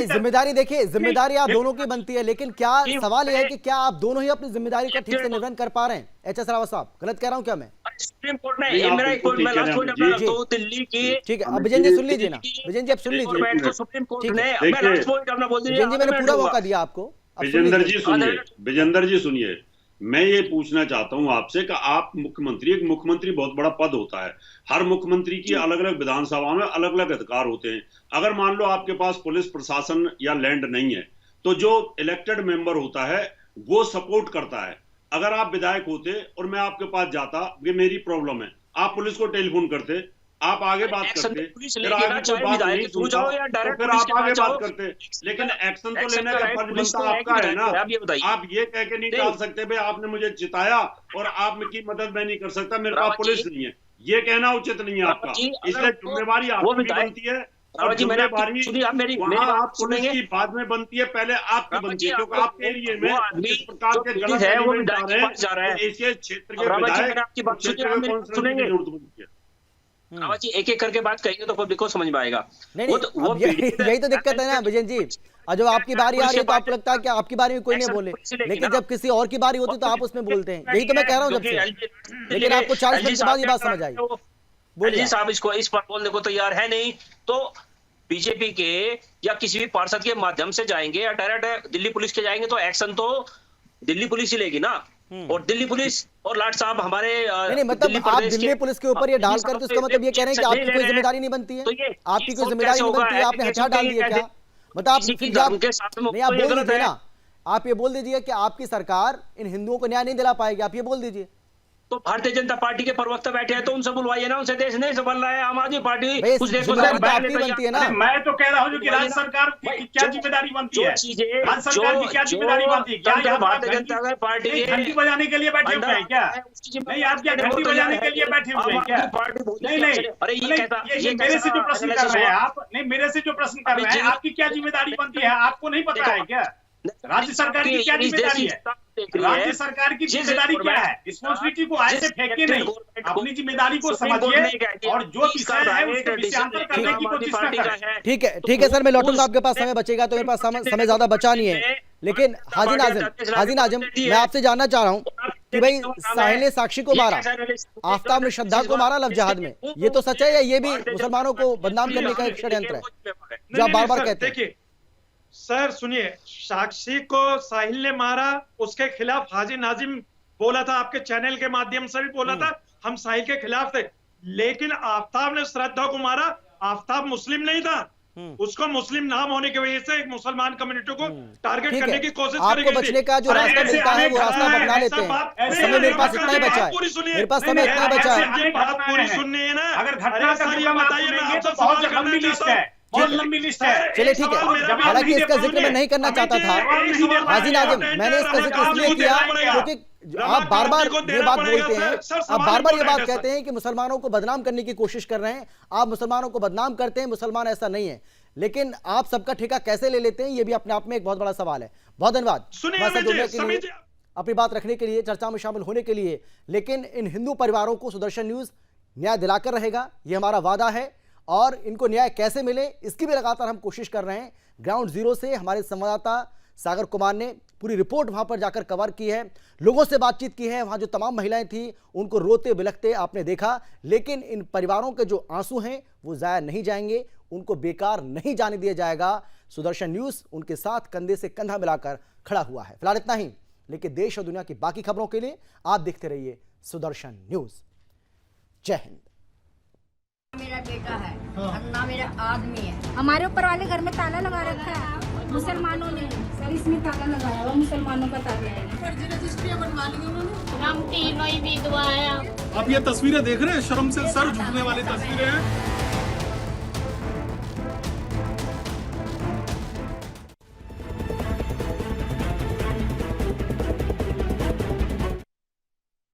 जिम्मेदारी, देखिए जिम्मेदारी आप दोनों की बनती है, लेकिन क्या सवाल यह है कि क्या आप दोनों ही अपनी जिम्मेदारी का ठीक से निर्वहन कर पा रहे हैं? एचएस रावत साहब, गलत कह रहा हूँ क्या मैं? सुप्रीम कोर्ट ने मेरा एक पॉइंट मैं लास्ट पॉइंट अपना रखता हूं, दिल्ली की। ठीक है, अब विजय जी सुन लीजिए ना, विजय जी आप सुन लीजिए। सुप्रीम कोर्ट ने मैं लास्ट पॉइंट अपना बोल दीजिए, मैंने पूरा मौका दिया आपको। विजेंद्र जी सुनिए, मैं ये पूछना चाहता हूं आपसे कि आप मुख्यमंत्री, एक मुख्यमंत्री बहुत बड़ा पद होता है, हर मुख्यमंत्री की अलग अलग विधानसभा में अलग अलग अधिकार होते हैं। अगर मान लो आपके पास पुलिस प्रशासन या लैंड नहीं है, तो जो इलेक्टेड मेंबर होता है वो सपोर्ट करता है। अगर आप विधायक होते और मैं आपके पास जाता कि मेरी प्रॉब्लम है, आप पुलिस को टेलीफोन करते, आप आगे बात करते, फिर आगे कोई बात नहीं सुनता तो फिर आप आगे बात करते, लेकिन एक्शन तो लेने का फर्ज बनता आपका है ना। आप ये कह के नहीं डाल सकते भाई आपने मुझे चिताया और आपकी मदद मैं नहीं कर सकता, मेरे पास पुलिस नहीं है। ये कहना उचित नहीं है आपका। इसलिए जिम्मेवारी आपकी भी बनती है और जिम्मेवारी वहाँ आप पुलिस की बाद में बनती है, पहले आपकी बनती है, क्योंकि आपके एरिए में इस प्रकार के गलत एलिमेंट आ रहे हैं, इसके क्षेत्र के विधायक सुनेंगे जरूरत बनती है। रावत जी एक एक करके बात करेंगे तो पब्लिक को समझ में आएगा। यही तो दिक्कत है ना विजय जी, और जब आपकी बारी आ रही है तो आपको लगता है कि आपकी बारी में कोई नहीं बोले, लेकिन जब किसी और की बारी होती तो आप उसमें बोलते हैं। यही तो मैं कह रहा हूँ जब से, लेकिन आपको 40 मिनट के बाद ये बात समझ आई। बोलिए साहब इसको इस पर बोलने को तैयार है नहीं, तो बीजेपी के या किसी भी पार्षद के माध्यम से जाएंगे या डायरेक्ट दिल्ली पुलिस के जाएंगे तो एक्शन तो दिल्ली पुलिस ही लेगी ना। और दिल्ली पुलिस और लाट साहब हमारे नहीं मतलब आप दिल्ली पुलिस के ऊपर ये डालकर तो इसका मतलब ये कह रहे हैं कि आपकी कोई जिम्मेदारी नहीं बनती है, आपकी कोई जिम्मेदारी नहीं बनती है, आपने हथियार डाल दिया क्या? मतलब आप नहीं, आप बोल दीजिए ना, आप ये बोल दीजिए कि आपकी सरकार इन हिंदुओं को न्याय नहीं दिला पाएगी, आप ये बोल दीजिए। तो भारतीय जनता पार्टी के प्रवक्ता बैठे हैं तो उनसे बुलवाइए ना, उनसे देश नहीं संभल रहा है। आम आदमी पार्टी कुछ देश को बनती है ना। मैं तो कह रहा हूँ कि राज्य सरकार की क्या जिम्मेदारी बनती है, राज्य सरकार की क्या जिम्मेदारी बनती है? क्या भारतीय जनता पार्टी घंटी बजाने के लिए बैठे हुए हैं क्या? नहीं, आप क्या घंटी बजाने के लिए बैठे हुए हैं क्या? नहीं, अरे ये मेरे से जो प्रश्न कर रहे हैं आप, नहीं मेरे से जो प्रश्न कर रहे हैं, आपकी क्या जिम्मेदारी बनती है, आपको नहीं पता है क्या? राज्य सरकार की क्या जिम्मेदारी है? राज्य सरकार की जिम्मेदारी क्या है? रिस्पॉन्सिबिलिटी को ऐसे फेंके नहीं, अपनी जिम्मेदारी को समझिए और जो विषय है उसको विषयांतर करने की कोशिश न करें। ठीक है सर, मैं लौटूंगा, आपके पास समय बचेगा तो मेरे पास समय ज्यादा बचा नहीं है। लेकिन हाजी नाजिम मैं आपसे जानना चाह रहा हूँ कि भाई साहिल ने साक्षी को मारा, आफ्ताब ने श्रद्धा को मारा लव जिहाद में, ये तो सच है या ये भी मुसलमानों को बदनाम करने का एक षड्यंत्र है जो आप बार बार कहते हैं? सर सुनिए, साक्षी को साहिल ने मारा, उसके खिलाफ हाजी नाजिम बोला था, आपके चैनल के माध्यम से भी बोला था, हम साहिल के खिलाफ थे। लेकिन आफ्ताब ने श्रद्धा को मारा, आफ्ताब मुस्लिम नहीं था, उसको मुस्लिम नाम होने की वजह से एक मुसलमान कम्युनिटी को टारगेट करने की कोशिश करी गई थी। बचने का जो रास्ता मिलता है वो रास्ता आप अपना लेते हैं। समय मेरे पास इतना ही बचा है, मेरे पास समय इतना बचा है। बात पूरी सुननी है ना, अगर घटना का ये बताइए, मैं आपसे बहुत लंबी लिस्ट है, बहुत लंबी लिस्ट है। चलिए ठीक है, हालांकि इसका जिक्र मैं नहीं करना चाहता था हाजी नाजिम, मैंने इसका जिक्र इसलिए किया क्योंकि आप बार बार ये बात बोलते हैं, आप बार बार ये बात कहते हैं कि मुसलमानों को बदनाम करने की कोशिश कर रहे हैं, आप मुसलमानों को बदनाम करते हैं, मुसलमान ऐसा नहीं है, लेकिन आप सबका ठेका कैसे ले लेते हैं ये भी अपने आप में एक बहुत बड़ा सवाल है। बहुत धन्यवाद अपनी बात रखने के लिए, चर्चा में शामिल होने के लिए। लेकिन इन हिंदू परिवारों को सुदर्शन न्यूज न्याय दिलाकर रहेगा, ये हमारा वादा है, और इनको न्याय कैसे मिले इसकी भी लगातार हम कोशिश कर रहे हैं। ग्राउंड जीरो से हमारे संवाददाता सागर कुमार ने पूरी रिपोर्ट वहां पर जाकर कवर की है, लोगों से बातचीत की है, वहां जो तमाम महिलाएं थी उनको रोते बिलखते आपने देखा। लेकिन इन परिवारों के जो आंसू हैं वो जाया नहीं जाएंगे, उनको बेकार नहीं जाने दिया जाएगा। सुदर्शन न्यूज उनके साथ कंधे से कंधा मिलाकर खड़ा हुआ है। फिलहाल इतना ही, लेकिन देश और दुनिया की बाकी खबरों के लिए आप देखते रहिए सुदर्शन न्यूज। जय हिंद। मेरा बेटा है, अन्ना मेरा आदमी है। हमारे ऊपर वाले घर में ताला लगा रखा है मुसलमानों ने, सर इसमें ताला लगाया हुआ, मुसलमानों का ताला है। फर्जी रजिस्ट्रियां बनवा ली उन्होंने। हम तीनों ही विधवा है। आप ये तस्वीरें देख रहे हैं, शर्म से सर झुकने वाली तस्वीरें हैं।